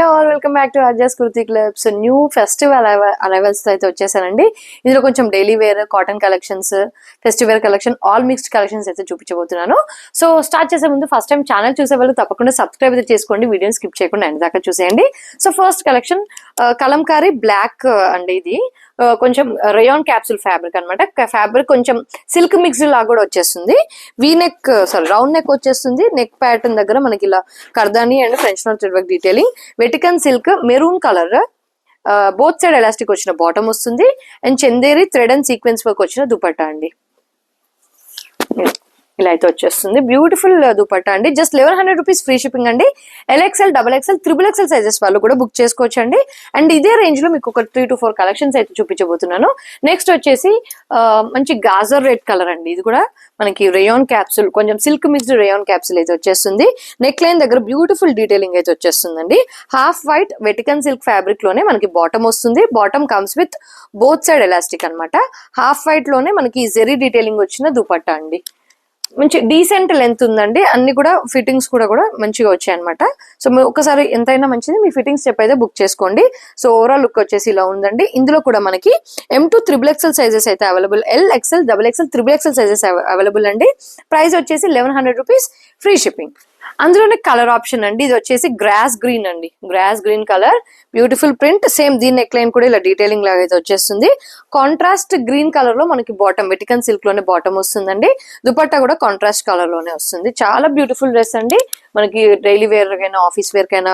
All welcome back to అర్జస్ kurti clubs. New festival arrivals అయితే వచ్చేసానండి. ఇందులో కొంచెం daily wear, cotton collections, festival collection, all mixed collections అయితే చూపించబోతున్నాను. సో స్టార్ట్ చేసే ముందు ఫస్ట్ టైం ఛానల్ చూసే వాళ్ళు తప్పకుండా సబ్స్క్రైబ్ అయితే చేసుకోండి, వీడియోని స్కిప్ చేయకుండా ఎండ్ దాకా చూసేయండి. So first collection Kalamkari block అండి. ఇది కొంచెం రేయాన్ క్యాప్సూల్ ఫ్యాబ్రిక్ అనమాట. ఫ్యాబ్రిక్ కొంచెం సిల్క్ మిక్స్ లాగా కూడా వచ్చేస్తుంది. రౌండ్ నెక్ వచ్చేస్తుంది. నెక్ ప్యాటర్న్ దగ్గర మనకి ఇలా కర్దాని and French knot thread work detailing, Vatican silk maroon colour, both side elastic వచ్చిన బాటమ్ వస్తుంది and Chanderi thread and sequence work వచ్చిన దుపట్టా అండి. ఇలా అయితే వచ్చేస్తుంది. బ్యూటిఫుల్ దుపట్టా అండి. జస్ట్ 1100 రూపీస్ ఫ్రీ షిప్పింగ్ అండి. ఎల్ఎక్స్ఎల్, XXL, XXL సైజెస్ వాళ్ళు కూడా బుక్ చేసుకోవచ్చు అండి. అండ్ ఇదే రేంజ్ లో మీకు ఒక 3 to 4 కలెక్షన్స్ అయితే చూపించబోతున్నాను. నెక్స్ట్ వచ్చేసి మంచి గాజర్ రెడ్ కలర్ అండి. ఇది కూడా మనకి రేయాన్ క్యాప్సూల్, కొంచెం సిల్క్ మిక్స్డ్ రేయాన్ క్యాప్సూల్ అయితే వచ్చేస్తుంది. నెక్ లైన్ దగ్గర బ్యూటిఫుల్ డీటెయిలింగ్ అయితే వచ్చేస్తుందండి. Half white Vatican silk fabric లోనే మనకి బాటమ్ వస్తుంది. Bottom comes with both side elastic అనమాట. హాఫ్ వైట్ లోనే మనకి జెరీ డీటెయిలింగ్ వచ్చిన దుపట్టా అండి. మంచి డీసెంట్ లెంత్ ఉందండి. అన్ని కూడా ఫిట్టింగ్స్ కూడా మంచిగా వచ్చాయి అనమాట. సో ఒకసారి ఎంతైనా మంచిది మీ ఫిట్టింగ్స్ చెప్పైతే బుక్ చేసుకోండి. సో ఓవరాల్ లుక్ వచ్చేసి ఇలా ఉందండి. ఇందులో కూడా మనకి M2 XXL సైజెస్ అయితే available, LXL, XXL, XXL sizes available అండి. ప్రైస్ వచ్చేసి 1100 రూపీస్ ఫ్రీ షిప్పింగ్. అందులోనే కలర్ ఆప్షన్ అండి. ఇది వచ్చేసి గ్రాస్ గ్రీన్ అండి. Gross green colour, beautiful print. Same దీని నెక్ లైన్ కూడా ఇలా డీటెయిలింగ్ లాగా అయితే వచ్చేస్తుంది. కాంట్రాస్ట్ గ్రీన్ కలర్ లో మనకి బాటమ్, వెటికన్ సిల్క్ లోనే బాటమ్ వస్తుందండి. దుపట్టా కూడా కాంట్రాస్ట్ కలర్ లోనే వస్తుంది. చాలా బ్యూటిఫుల్ డ్రెస్ అండి. మనకి డైలీ వేర్ కైనా, ఆఫీస్ వేర్ కైనా,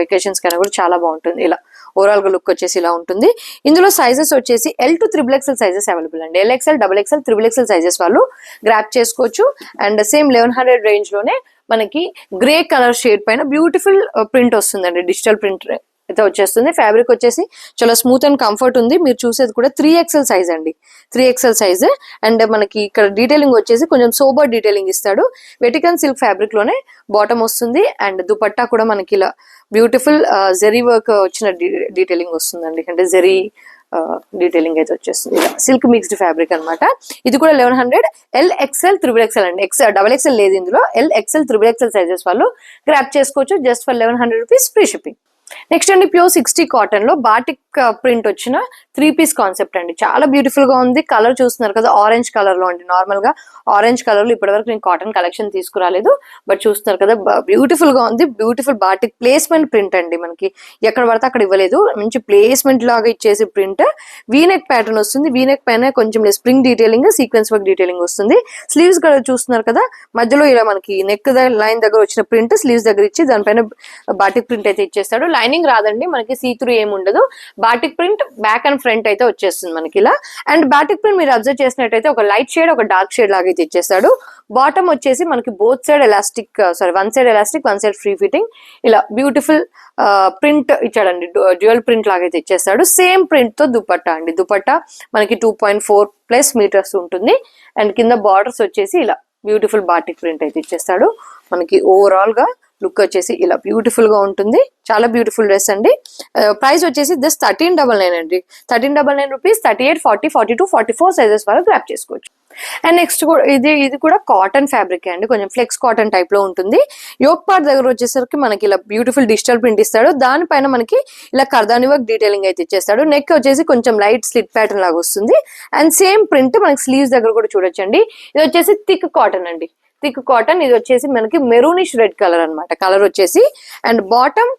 వెకేషన్స్ కైనా కూడా చాలా బాగుంటుంది. ఇలా ఓవరాల్ గా లుక్ వచ్చేసి ఇలా ఉంటుంది. ఇందులో సైజెస్ వచ్చేసి L to XXL sizes available అండి. LXL, XXL, XXL సైజెస్ వాళ్ళు గ్రాప్ చేసుకోవచ్చు. అండ్ సేమ్ 1100 రేంజ్ లోనే మనకి గ్రే కలర్ షేడ్ పైన బ్యూటిఫుల్ ప్రింట్ వస్తుందండి. డిజిటల్ ప్రింట్ అయితే వచ్చేస్తుంది. ఫ్యాబ్రిక్ వచ్చేసి చాలా స్మూత్ అండ్ కంఫర్ట్ ఉంది. మీరు చూసేది కూడా 3XL సైజ్ అండి. 3XL size. అండ్ మనకి ఇక్కడ డీటెయిలింగ్ వచ్చేసి కొంచెం సోబర్ డీటెయిలింగ్ ఇస్తాడు. వెటికన్ సిల్క్ ఫ్యాబ్రిక్ లోనే బాటమ్ వస్తుంది. అండ్ దుపట్టా కూడా మనకి ఇలా బ్యూటిఫుల్ జెరీ వర్క్ వచ్చిన డీటెయిలింగ్ వస్తుందండి. అంటే జెరీ డీటెయిలింగ్ అయితే వచ్చేస్తుంది. ఇలా సిల్క్ మిక్స్డ్ ఫ్యాబ్రిక్ అనమాట. ఇది కూడా 1100. LXL, XXL అండి. XXL లేదు ఇందులో. LXL, XXL సైజెస్ వాళ్ళు గ్రాప్ చేసుకోవచ్చు just for 1100 rupees free shipping. Next అండి ప్యూర్ 60 కాటన్ లో బాటిక్ ప్రింట్ వచ్చిన 3 పీస్ కాన్సెప్ట్ అండి. చాలా బ్యూటిఫుల్ గా ఉంది. కలర్ చూస్తున్నారు కదా, ఆరెంజ్ కలర్ లో అండి. నార్మల్ గా ఆరెంజ్ కలర్ లో ఇప్పటివరకు నేను కాటన్ కలెక్షన్ తీసుకురాలేదు, బట్ చూస్తున్నారు కదా బ్యూటిఫుల్ గా ఉంది. బ్యూటిఫుల్ బాటిక్ ప్లేస్మెంట్ ప్రింట్ అండి. మనకి ఎక్కడ పడితే అక్కడ ఇవ్వలేదు, మంచి ప్లేస్మెంట్ లాగా ఇచ్చేసి ప్రింట్. వీనెక్ ప్యాటర్న్ వస్తుంది. వీనెక్ పైన కొంచెం spring detailing, sequence work detailing వస్తుంది. స్లీవ్స్ కూడా చూస్తున్నారు కదా, మధ్యలో ఇలా మనకి నెక్ లైన్ దగ్గర వచ్చిన ప్రింట్ స్లీవ్స్ దగ్గర ఇచ్చి దానిపైన బాటిక్ ప్రింట్ అయితే ఇచ్చేస్తాడు. లైనింగ్ రాదండి మనకి, సీత్రూ ఏమి ఉండదు. Batik print back and front అయితే వచ్చేస్తుంది మనకి ఇలా. అండ్ బాటిక్ ప్రింట్ మీరు అబ్జర్వ్ చేసినట్టయితే ఒక లైట్ షేడ్, ఒక డార్క్ షేడ్ లాగా అయితే ఇచ్చేస్తాడు. బాటమ్ వచ్చేసి మనకి both side elastic, one side elastic, one side free fitting. ఇలా బ్యూటిఫుల్ ప్రింట్ ఇచ్చాడండి. డ్యూయల్ ప్రింట్ లాగా అయితే ఇచ్చేస్తాడు. సేమ్ ప్రింట్ తో దుపట్టా అండి. దుపట్టా మనకి 2.4+ మీటర్స్ ఉంటుంది. అండ్ కింద బార్డర్స్ వచ్చేసి ఇలా బ్యూటిఫుల్ బాటిక్ ప్రింట్ అయితే ఇచ్చేస్తాడు. మనకి ఓవరాల్ గా లుక్ వచ్చేసి ఇలా బ్యూటిఫుల్ గా ఉంటుంది. చాలా బ్యూటిఫుల్ డ్రెస్ అండి. ప్రైస్ వచ్చేసి జస్ట్ 1399 అండి. 1399 రూపీస్. 38, 40, 42, 44 సైజెస్ వరకు గ్రాప్ చేసుకోవచ్చు. అండ్ నెక్స్ట్ ఇది కూడా కాటన్ ఫ్యాబ్రిక్ అండి. కొంచెం ఫ్లెక్స్ కాటన్ టైప్ లో ఉంటుంది. యోక్ పార్ట్ దగ్గర వచ్చేసరికి మనకి ఇలా బ్యూటిఫుల్ డిజిటల్ ప్రింట్ ఇస్తాడు. దానిపైన మనకి ఇలా కర్దాని వర్క్ డీటెయిలింగ్ అయితే ఇచ్చేస్తాడు. నెక్ వచ్చేసి కొంచెం లైట్ స్లిట్ ప్యాటర్న్ లాగా వస్తుంది. అండ్ సేమ్ ప్రింట్ మనకి స్లీవ్స్ దగ్గర కూడా చూడొచ్చండి. ఇది వచ్చేసి థిక్ కాటన్ అండి. Thick cotton. ఇది వచ్చేసి మనకి మెరూనిష్ రెడ్ కలర్ అనమాట. కలర్ వచ్చేసి and bottom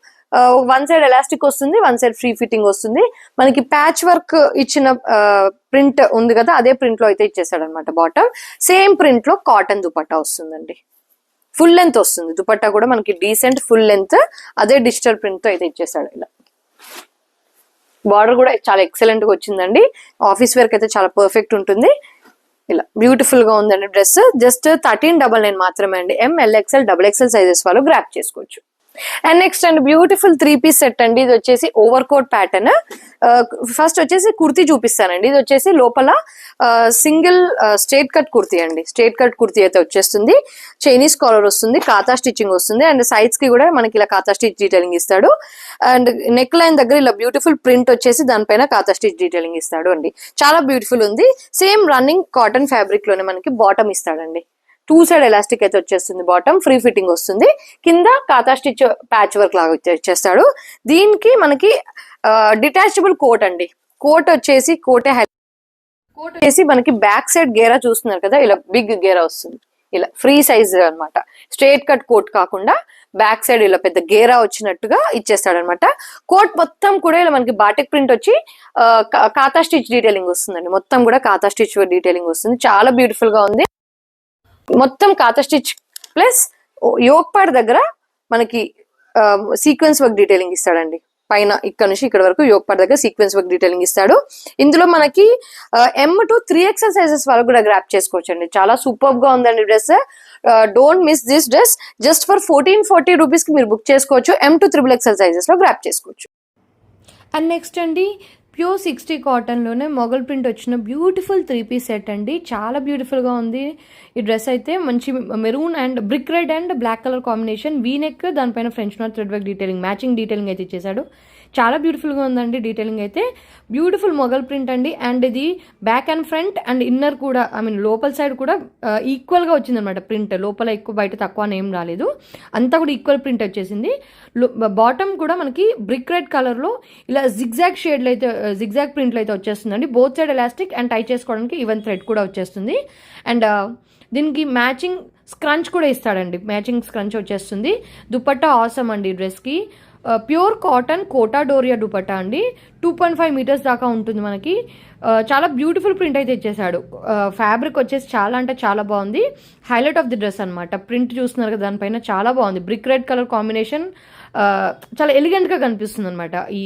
one side elastic వస్తుంది, వన్ సైడ్ ఫ్రీ ఫిట్టింగ్ వస్తుంది. మనకి ప్యాచ్ వర్క్ ఇచ్చిన ప్రింట్ ఉంది కదా, అదే ప్రింట్ లో అయితే ఇచ్చేసాడు అనమాట. బాటమ్ సేమ్ ప్రింట్ లో కాటన్ దుపట్టా వస్తుందండి. ఫుల్ లెంత్ వస్తుంది. దుపట్టా కూడా మనకి డీసెంట్ ఫుల్ లెంత్, అదే డిజిటల్ ప్రింట్ తో అయితే ఇచ్చేసాడు. ఇలా బార్డర్ కూడా చాలా ఎక్సలెంట్ గా వచ్చిందండి. ఆఫీస్ వేర్ కి అయితే చాలా పర్ఫెక్ట్ ఉంటుంది. ఇలా బ్యూటిఫుల్ గా ఉందండి డ్రెస్. జస్ట్ 1399 మాత్రమే అండి. MLXL, XXL సైజెస్ వాళ్ళు గ్రాప్ చేసుకోవచ్చు. And next and beautiful 3 piece set అండి. ఇది వచ్చేసి ఓవర్ కోట్ ప్యాటర్న్. ఫస్ట్ వచ్చేసి కుర్తీ చూపిస్తానండి. ఇది వచ్చేసి లోపల సింగిల్ స్ట్రేట్ కట్ కుర్తీ అండి. స్ట్రేట్ కట్ కుర్తీ అయితే వచ్చేస్తుంది. చైనీస్ కాలర్ వస్తుంది, కాతా స్టిచ్చింగ్ వస్తుంది. అండ్ సైడ్స్ కి కూడా మనకి ఇలా కాతా స్టిచ్ డీటెయిలింగ్ ఇస్తాడు. అండ్ నెక్ లైన్ దగ్గర ఇలా బ్యూటిఫుల్ ప్రింట్ వచ్చేసి దానిపైన కాతా స్టిచ్ డీటెయిలింగ్ ఇస్తాడు అండి. చాలా బ్యూటిఫుల్ ఉంది. సేమ్ రన్నింగ్ కాటన్ ఫ్యాబ్రిక్ లోనే మనకి బాటమ్ ఇస్తాడండి. 2 సైడ్ ఎలాస్టిక్ అయితే వచ్చేస్తుంది, బాటమ్ ఫ్రీ ఫిట్టింగ్ వస్తుంది, కింద కాతా స్టిచ్ ప్యాచ్ వర్క్ లాగా వచ్చేస్తాడు. దీనికి మనకి డిటాచబుల్ కోట్ అండి. కోట్ వచ్చేసి కోట్ వచ్చేసి మనకి బ్యాక్ సైడ్ గేరా చూస్తున్నారు కదా, ఇలా బిగ్ గేరా వస్తుంది, ఇలా ఫ్రీ సైజ్ అన్నమాట. స్ట్రేట్ కట్ కోట్ కాకుండా బ్యాక్ సైడ్ ఇలా పెద్ద గేరా వచ్చినట్టుగా ఇచ్చేస్తాడు అనమాట. కోట్ మొత్తం కూడా ఇలా మనకి బాటిక్ ప్రింట్ వచ్చి కాతా స్టిచ్ డీటెయిలింగ్ వస్తుందండి. మొత్తం కూడా కాతా స్టిచ్ డీటెయిలింగ్ వస్తుంది, చాలా బ్యూటిఫుల్ గా ఉంది. మొత్తం కాతా స్టిచ్ ప్లస్ యోక్ పార్ట్ దగ్గర మనకి సీక్వెన్స్ వర్క్ డీటెయిలింగ్ ఇస్తాడండి. పైన ఇక్కడ నుంచి ఇక్కడ వరకు యోక్ పార్ట్ దగ్గర సీక్వెన్స్ వర్క్ డీటెయిలింగ్ ఇస్తాడు. ఇందులో మనకి M to 3XL సైజెస్ వాళ్ళు కూడా గ్రాప్ చేసుకోవచ్చు అండి. చాలా సూపర్ గా ఉందండి dress. Don't miss this dress. Just for 1440 rupees కి మీరు బుక్ చేసుకోవచ్చు. M to XXL సైజెస్ లో గ్రాప్ చేసుకోవచ్చు. అండ్ నెక్స్ట్ అండి ప్యూర్ 60 కాటన్లోనే మొగల్ ప్రింట్ వచ్చిన బ్యూటిఫుల్ 3-piece సెట్ అండి. చాలా బ్యూటిఫుల్గా ఉంది ఈ డ్రెస్ అయితే. మంచి maroon and brick red and black colour combination, V neck, దానిపైన French knot thread work detailing, matching detailing అయితే ఇచ్చేసాడు. చాలా బ్యూటిఫుల్గా ఉందండి డీటెయిలింగ్ అయితే. బ్యూటిఫుల్ మొగల్ ప్రింట్ అండి. అండ్ ఇది back and front and inner కూడా, ఐ మీన్ లోపల సైడ్ కూడా ఈక్వల్గా వచ్చిందనమాట ప్రింట్. లోపల ఎక్కువ బయట తక్కువ అని ఏం రాలేదు, అంతా కూడా ఈక్వల్ ప్రింట్ వచ్చేసింది. బాటమ్ కూడా మనకి బ్రిక్ రెడ్ కలర్లో ఇలా జిగ్జాగ్ షేడ్లు అయితే, జిగ్జాగ్ ప్రింట్లు అయితే వచ్చేస్తుందండి. Both side elastic and tie చేసుకోవడానికి ఈవెన్ థ్రెడ్ కూడా వచ్చేస్తుంది. అండ్ దీనికి మ్యాచింగ్ స్క్రంచ్ కూడా ఇస్తాడండి, మ్యాచింగ్ స్క్రంచ్ వచ్చేస్తుంది. దుపట్టా ఆసమ్ అండి డ్రెస్కి. ప్యూర్ కాటన్ కోటా డోరియా దుపట్టా అండి. 2.5 మీటర్స్ దాకా ఉంటుంది మనకి. చాలా బ్యూటిఫుల్ ప్రింట్ అయితే ఇచ్చేసాడు. ఫ్యాబ్రిక్ వచ్చేసి చాలా అంటే చాలా బాగుంది. హైలైట్ ఆఫ్ ది డ్రెస్ అనమాట. ప్రింట్ చూస్తున్నారు కదా దానిపైన, చాలా బాగుంది. బ్రిక్ రెడ్ కలర్ కాంబినేషన్ చాలా ఎలిగెంట్గా కనిపిస్తుంది అనమాట ఈ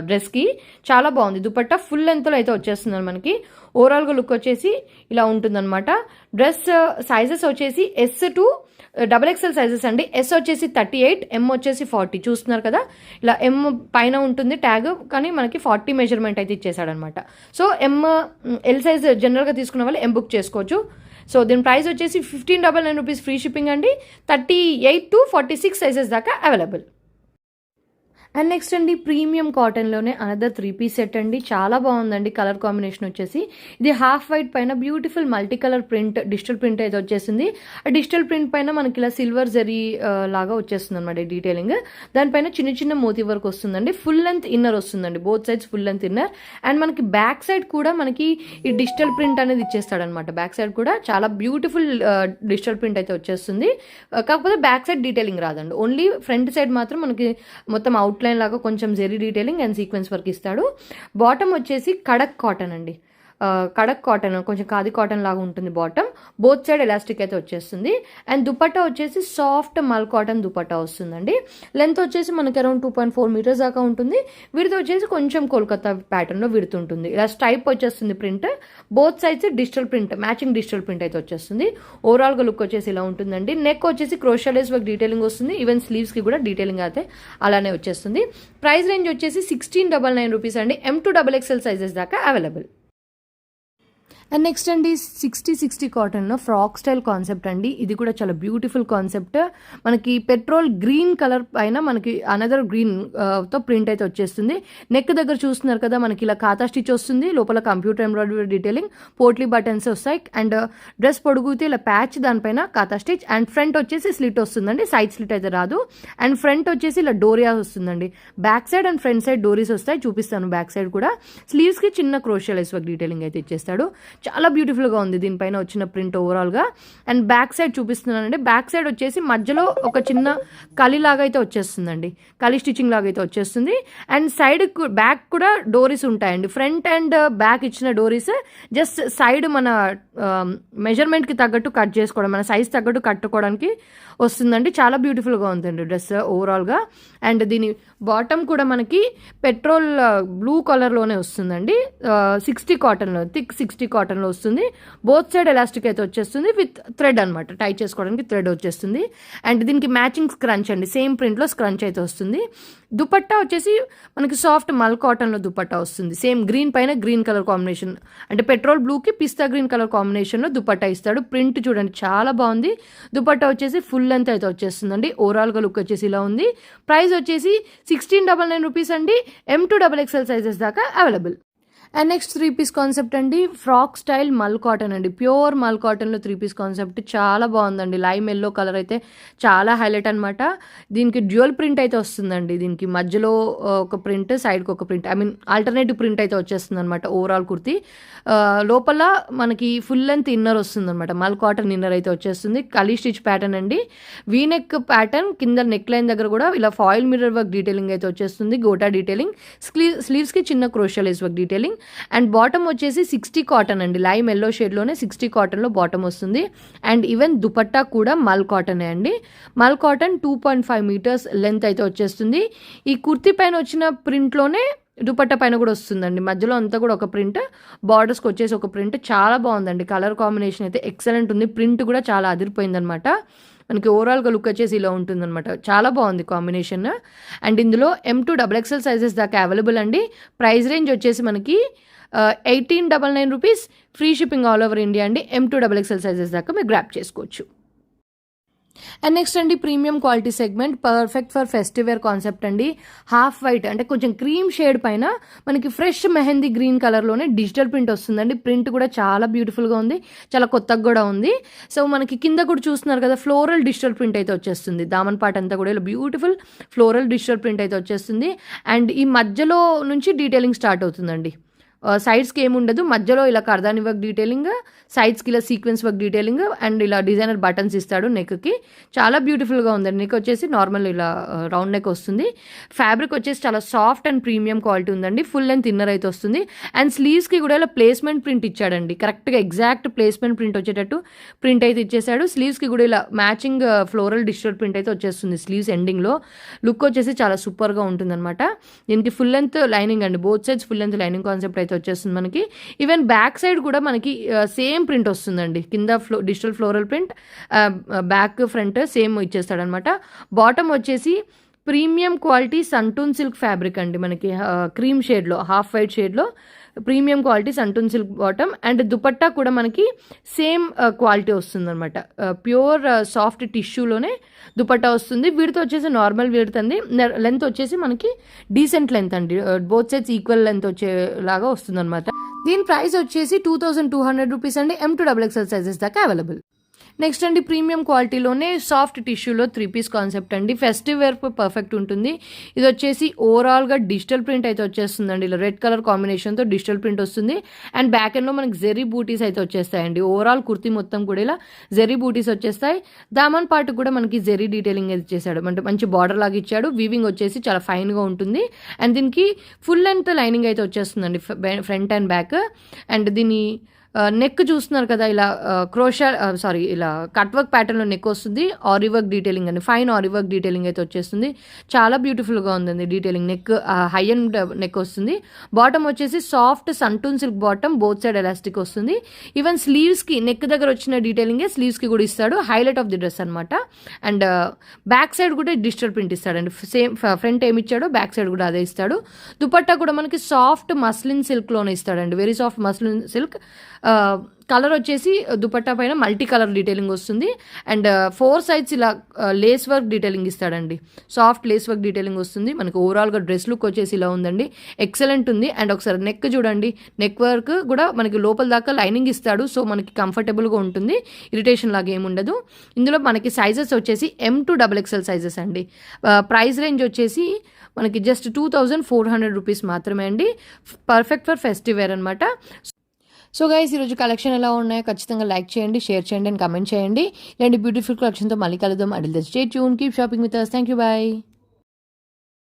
డ్రెస్కి. చాలా బాగుంది. దుపట్టా ఫుల్ లెంత్లో అయితే వచ్చేస్తుంది మనకి. ఓవరాల్గా లుక్ వచ్చేసి ఇలా ఉంటుందన్నమాట. డ్రెస్ సైజెస్ వచ్చేసి S to XXL సైజెస్ అండి. S వచ్చేసి 38, M వచ్చేసి 40. చూస్తున్నారు కదా, ఇలా M పైన ఉంటుంది ట్యాగ్, కానీ మనకి 40 మెజర్మెంట్ అయితే ఇచ్చేసాడనమాట. సో L సైజ్ జనరల్గా తీసుకున్న వాళ్ళు M బుక్ చేసుకోవచ్చు. సో దీని ప్రైస్ వచ్చేసి 1599 రూపీస్ ఫ్రీ షిప్పింగ్ అండి. 38 to 46 సైజెస్ దాకా అవైలబుల్. అండ్ నెక్స్ట్ అండి ప్రీమియం కాటన్లోనే అనదర్ 3-piece సెట్ అండి. చాలా బాగుందండి కలర్ కాంబినేషన్ వచ్చేసి. ఇది హాఫ్ వైట్ పైన beautiful multi colour print, digital print అయితే వచ్చేసింది. ఆ డిజిటల్ ప్రింట్ పైన మనకి ఇలా సిల్వర్ జరీ లాగా వచ్చేస్తుంది అనమాట డీటెయిలింగ్. దానిపైన చిన్న చిన్న మోతీ వర్క్ వస్తుందండి. ఫుల్ లెంత్ ఇన్నర్ వస్తుందండి, both sides full length inner. And మనకి బ్యాక్ సైడ్ కూడా మనకి ఈ డిజిటల్ ప్రింట్ అనేది ఇచ్చేస్తాడనమాట. బ్యాక్ సైడ్ కూడా చాలా బ్యూటిఫుల్ డిజిటల్ ప్రింట్ అయితే వచ్చేస్తుంది. కాకపోతే బ్యాక్ సైడ్ డీటెయిలింగ్ రాదండి, ఓన్లీ ఫ్రంట్ సైడ్ మాత్రం మనకి మొత్తం అవుట్లైన్ లాగా కొంచెం zari detailing and sequence work ఇస్తాడు. బాటమ్ వచ్చేసి కడక్ కాటన్ అండి. కడక్ కాటన్, కొంచెం ఖాదీ కాటన్ లాగా ఉంటుంది బాటమ్. బోత్ సైడ్ ఎలాస్టిక్ అయితే వచ్చేస్తుంది. అండ్ దుపట్టా వచ్చేసి సాఫ్ట్ మల్ కాటన్ దుపట్టా వస్తుందండి. లెంత్ వచ్చేసి మనకి అరౌండ్ 2.4 మీటర్స్ దాకా ఉంటుంది. విడత వచ్చేసి కొంచెం కోల్కతా ప్యాటర్న్లో విడుతుంటుంది. ఇలా స్ట్రైప్ వచ్చేస్తుంది print. Both sides digital print, matching digital print అయితే వచ్చేస్తుంది. ఓవరాల్గా లుక్ వచ్చేసి ఇలా ఉంటుందండి. నెక్ వచ్చేసి క్రోషియా వర్క్ డీటెయిలింగ్ వస్తుంది. ఈవెన్ స్లీవ్స్కి కూడా డీటెయిలింగ్ అయితే అలానే వచ్చేస్తుంది. ప్రైస్ రేంజ్ వచ్చేసి 1699 రూపీస్ అండి. M to XXL సైజెస్ దాకా అవైలబుల్. అండ్ నెక్స్ట్ అండి 60 కాటన్లో ఫ్రాక్ స్టైల్ కాన్సెప్ట్ అండి. ఇది కూడా చాలా బ్యూటిఫుల్ కాన్సెప్ట్. మనకి పెట్రోల్ గ్రీన్ కలర్ పైన మనకి అనదర్ గ్రీన్ తో ప్రింట్ అయితే వచ్చేస్తుంది. నెక్ దగ్గర చూస్తున్నారు కదా, మనకి ఇలా ఖాతా స్టిచ్ వస్తుంది. లోపల computer embroidery detailing, potli buttons వస్తాయి. అండ్ డ్రెస్ పొడుగుతే ఇలా ప్యాచ్, దానిపైన ఖాతా స్టిచ్. అండ్ ఫ్రంట్ వచ్చేసి స్లిట్ వస్తుందండి, సైడ్ స్లిట్ అయితే రాదు. అండ్ ఫ్రంట్ వచ్చేసి ఇలా డోరియా వస్తుందండి. Back side and front side డోరీస్ వస్తాయి, చూపిస్తాను బ్యాక్ సైడ్ కూడా. స్లీవ్స్కి చిన్న క్రోషియా లేస్ వర్క్ డీటెయిలింగ్ అయితే ఇచ్చేస్తాడు. చాలా బ్యూటిఫుల్గా ఉంది దీనిపైన వచ్చిన ప్రింట్ ఓవరాల్గా. అండ్ బ్యాక్ సైడ్ చూపిస్తున్నానండి. బ్యాక్ సైడ్ వచ్చేసి మధ్యలో ఒక చిన్న కలి లాగా అయితే వచ్చేస్తుందండి, కలి స్టిచ్చింగ్ లాగా అయితే వచ్చేస్తుంది. అండ్ సైడ్ బ్యాక్ కూడా డోరీస్ ఉంటాయండి. ఫ్రంట్ అండ్ బ్యాక్ ఇచ్చిన డోరీస్ జస్ట్ సైడ్ మన మెజర్మెంట్కి తగ్గట్టు కట్ చేసుకోవడం, మన సైజ్ తగ్గట్టు కట్టుకోవడానికి వస్తుందండి. చాలా బ్యూటిఫుల్గా ఉందండి డ్రెస్ ఓవరాల్గా. అండ్ దీని బాటమ్ కూడా మనకి పెట్రోల్ బ్లూ కలర్లోనే వస్తుందండి. 60 కాటన్లో, థిక్ 60 కాటన్లో వస్తుంది. బోత్ సైడ్ ఎలాస్టిక్ అయితే వచ్చేస్తుంది విత్ థ్రెడ్ అనమాట, టై చేసుకోవడానికి థ్రెడ్ వచ్చేస్తుంది. అండ్ దీనికి మ్యాచింగ్ స్క్రంచ్ అండి, సేమ్ ప్రింట్లో స్క్రంచ్ అయితే వస్తుంది. దుపట్టా వచ్చేసి మనకి సాఫ్ట్ మల్ కాటన్లో దుపట్టా వస్తుంది. సేమ్ గ్రీన్ పైన గ్రీన్ కలర్ కాంబినేషన్, అంటే పెట్రోల్ బ్లూకి పిస్తా గ్రీన్ కలర్ కాంబినేషన్లో దుపట్టా ఇస్తాడు. ప్రింట్ చూడండి చాలా బాగుంది. దుపట్టా వచ్చేసి ఫుల్ లెంత్ అయితే వచ్చేస్తుందండి. ఓవరాల్గా లుక్ వచ్చేసి ఇలా ఉంది. ప్రైస్ వచ్చేసి 1699 రూపీస్ అండి. M to XXL సైజెస్ దాకా available. And next 3 piece concept అండి, ఫ్రాక్ స్టైల్ మల్ కాటన్ అండి, ప్యూర్ మల్ కాటన్లో 3 పీస్ కాన్సెప్ట్ చాలా బాగుందండి. లైమ్ ఎల్లో కలర్ అయితే చాలా హైలైట్ అనమాట. దీనికి డ్యూయల్ ప్రింట్ అయితే వస్తుందండి. దీనికి మధ్యలో ఒక ప్రింట్, సైడ్కి ఒక print, I mean alternative print అయితే వచ్చేస్తుంది అనమాట. ఓవరాల్ కుర్తీ లోపల మనకి ఫుల్ లెంత్ ఇన్నర్ వస్తుంది అనమాట. మల్ కాటన్ ఇన్నర్ అయితే వచ్చేస్తుంది. కలీ స్టిచ్ ప్యాటర్న్ అండి, వీనెక్ ప్యాటర్న్, కింద నెక్ లైన్ దగ్గర కూడా ఇలా ఫాయిల్ మిర్రర్ వర్క్ డీటెయిలింగ్ అయితే వచ్చేస్తుంది. గోటా డీటెయిలింగ్, స్లీవ్స్కి చిన్న crochet lace work detailing. And bottom వచ్చేసి 60 కాటన్ అండి, లైమ్ ఎల్లో షేడ్లోనే 60 కాటన్లో బాటమ్ వస్తుంది. అండ్ ఈవెన్ దుపట్టా కూడా మల్ కాటనే అండి. మల్ కాటన్ 2.5 మీటర్స్ లెంత్ అయితే వచ్చేస్తుంది. ఈ కుర్తీ పైన వచ్చిన ప్రింట్లోనే దుపట్టా పైన కూడా వస్తుందండి. మధ్యలో అంతా కూడా ఒక ప్రింట్, బార్డర్స్కి వచ్చేసి ఒక ప్రింట్. చాలా బాగుందండి, కలర్ కాంబినేషన్ అయితే ఎక్సలెంట్ ఉంది. ప్రింట్ కూడా చాలా అదిరిపోయిందనమాట. మనకి ఓవరాల్గా లుక్ వచ్చేసి ఇలా ఉంటుందన్నమాట. చాలా బాగుంది కాంబినేషన్. అండ్ ఇందులో M2 XXL సైజెస్ దాకా అవైలబుల్ అండి. ప్రైస్ రేంజ్ వచ్చేసి మనకి 1899 rupees, free shipping all over India అండి. M2 XXL సైజెస్ దాకా మీరు గ్రాప్ చేసుకోవచ్చు. అండ్ నెక్స్ట్ అండి, premium quality segment, perfect for festive wear concept అండి. హాఫ్ వైట్ అంటే కొంచెం క్రీమ్ షేడ్ పైన మనకి ఫ్రెష్ మెహందీ గ్రీన్ కలర్లోనే డిజిటల్ ప్రింట్ వస్తుందండి. ప్రింట్ కూడా చాలా బ్యూటిఫుల్గా ఉంది, చాలా కొత్తగా కూడా ఉంది. సో మనకి కింద కూడా చూస్తున్నారు కదా, ఫ్లోరల్ డిజిటల్ ప్రింట్ అయితే వచ్చేస్తుంది. దామన్ పార్ట్ అంతా కూడా ఇలా బ్యూటిఫుల్ ఫ్లోరల్ డిజిటల్ ప్రింట్ అయితే వచ్చేస్తుంది. అండ్ ఈ మధ్యలో నుంచి డీటెయిలింగ్ స్టార్ట్ అవుతుందండి. సైడ్స్కి ఏముండదు, మధ్యలో ఇలా కర్దాని వర్క్ డీటెయిలింగ్, సైడ్స్కి ఇలా సీక్వెన్స్ వర్క్ డీటెయిలింగ్, అండ్ ఇలా డిజైనర్ బటన్స్ ఇస్తాడు నెక్కి. చాలా బ్యూటిఫుల్గా ఉందండి. నెక్ వచ్చేసి నార్మల్ ఇలా రౌండ్ నెక్ వస్తుంది. ఫ్యాబ్రిక్ వచ్చేసి చాలా సాఫ్ట్ అండ్ ప్రీమియం క్వాలిటీ ఉందండి. ఫుల్ లెంత్ ఇన్నర్ అయితే వస్తుంది. అండ్ స్లీవ్స్కి కూడా ఇలా ప్లేస్మెంట్ ప్రింట్ ఇచ్చాడండి. కరెక్ట్గా ఎగ్జాక్ట్ ప్లేస్మెంట్ ప్రింట్ వచ్చేటట్టు ప్రింట్ అయితే ఇచ్చేసాడు. స్లీవ్స్కి కూడా ఇలా మ్యాచింగ్ ఫ్లోరల్ డిజిటల్ ప్రింట్ అయితే వచ్చేస్తుంది స్లీవ్స్ ఎండింగ్లో. లుక్ వచ్చేసి చాలా సూపర్గా ఉంటుందన్నమాట. దీనికి ఫుల్ లెంత్ లైనింగ్ అండి, both sides full length lining concept అయితే వచ్చేస్తుంది మనకి. ఈవెన్ బ్యాక్ సైడ్ కూడా మనకి సేమ్ ప్రింట్ వస్తుందండి. కింద digital floral print, back front same ఇచ్చేస్తాడనమాట. బాటమ్ వచ్చేసి premium quality santoon silk fabric అండి, మనకి క్రీమ్ షేడ్లో, హాఫ్ వైట్ షేడ్లో premium quality santoon silk bottom. And dupatta కూడా మనకి సేమ్ క్వాలిటీ వస్తుంది అనమాట. ప్యూర్ సాఫ్ట్ టిష్యూలోనే దుపట్టా వస్తుంది. వీడితో వచ్చేసి నార్మల్ వీడితో అండి. లెంత్ వచ్చేసి మనకి డీసెంట్ లెంత్ అండి, బోత్ సైడ్స్ ఈక్వల్ లెంత్ వచ్చేలాగా వస్తుంది అనమాట. దీని ప్రైస్ వచ్చేసి 2200 రూపీస్ అండి. M2 XXL సైజెస్ దాకా అవైలబుల్. నెక్స్ట్ అండి, ప్రీమియం క్వాలిటీలోనే సాఫ్ట్ టిష్యూలో 3 పీస్ కాన్సెప్ట్ అండి. ఫెస్టివ్ వేర్ పర్ఫెక్ట్ ఉంటుంది. ఇది వచ్చేసి ఓవరాల్గా డిజిటల్ ప్రింట్ అయితే వచ్చేస్తుందండి. ఇలా రెడ్ కలర్ కాంబినేషన్తో డిజిటల్ ప్రింట్ వస్తుంది. అండ్ బ్యాక్ ఎండ్లో మనకి జెరీ బూటీస్ అయితే వచ్చేస్తాయండి. ఓవరాల్ కుర్తీ మొత్తం కూడా ఇలా జెరీ బూటీస్ వచ్చేస్తాయి. దామన్ పార్ట్ కూడా మనకి జెరీ డీటెయిలింగ్ అయితే ఇచ్చేసాడు, అంటే మంచి బార్డర్ లాగా ఇచ్చాడు. వీవింగ్ వచ్చేసి చాలా ఫైన్గా ఉంటుంది. అండ్ దీనికి ఫుల్ లెంత్ లైనింగ్ అయితే వచ్చేస్తుందండి, ఫ్రంట్ అండ్ బ్యాక్. అండ్ దీని నెక్ చూస్తున్నారు కదా, ఇలా క్రోషా ఇలా కట్ వర్క్ ప్యాటర్న్లో నెక్ వస్తుంది. ఆరి వర్క్ డీటెయిలింగ్ అండి, ఫైన్ ఆరి వర్క్ డీటెయిలింగ్ అయితే వచ్చేస్తుంది. చాలా బ్యూటిఫుల్గా ఉందండి detailing. Neck high and neck వస్తుంది. బాటమ్ వచ్చేసి soft santoon silk bottom, both side elastic వస్తుంది. ఈవెన్ స్లీవ్స్కి నెక్ దగ్గర వచ్చిన డీటెయిలింగే స్లీవ్స్కి కూడా ఇస్తాడు, హైలైట్ ఆఫ్ ది డ్రెస్ అనమాట. అండ్ బ్యాక్ సైడ్ కూడా డిజిటల్ ప్రింట్ ఇస్తాడండి. సేమ్ ఫ్రంట్ ఏమి ఇచ్చాడో బ్యాక్ సైడ్ కూడా అదే ఇస్తాడు. దుపట్టా కూడా మనకి సాఫ్ట్ మస్లిన్ సిల్క్లోనే ఇస్తాడండి, very soft muslin silk. Colour వచ్చేసి దుపట్టా పైన మల్టీ కలర్ డీటెయిలింగ్ వస్తుంది. అండ్ 4 సైడ్స్ ఇలా లేస్ వర్క్ డీటెయిలింగ్ ఇస్తాడండి, సాఫ్ట్ లేస్ వర్క్ డీటెయిలింగ్ వస్తుంది. మనకి ఓవరాల్గా డ్రెస్ లుక్ వచ్చేసి ఇలా ఉందండి, ఎక్సలెంట్ ఉంది. అండ్ ఒకసారి నెక్ చూడండి, నెక్ వర్క్ కూడా మనకి లోపల దాకా లైనింగ్ ఇస్తాడు. సో మనకి కంఫర్టబుల్గా ఉంటుంది, ఇరిటేషన్ లాగా ఏముండదు. ఇందులో మనకి సైజెస్ వచ్చేసి M2 XXL సైజెస్ అండి. ప్రైస్ రేంజ్ వచ్చేసి మనకి జస్ట్ 2400 రూపీస్ మాత్రమే అండి. పర్ఫెక్ట్ ఫర్ ఫెస్టివ్ వేర్ అనమాట. సో గైస్, ఈరోజు కలెక్షన్ ఎలా ఉన్నాయో ఖచ్చితంగా లైక్ చేయండి, షేర్ చేయండి అండ్ కమెంట్ చేయండి. ఇలాంటి బ్యూటిఫుల్ కలెక్షన్తో మళ్ళీ కలుద్దాం. Until then stay tune, keep shopping with us. Thank you, by.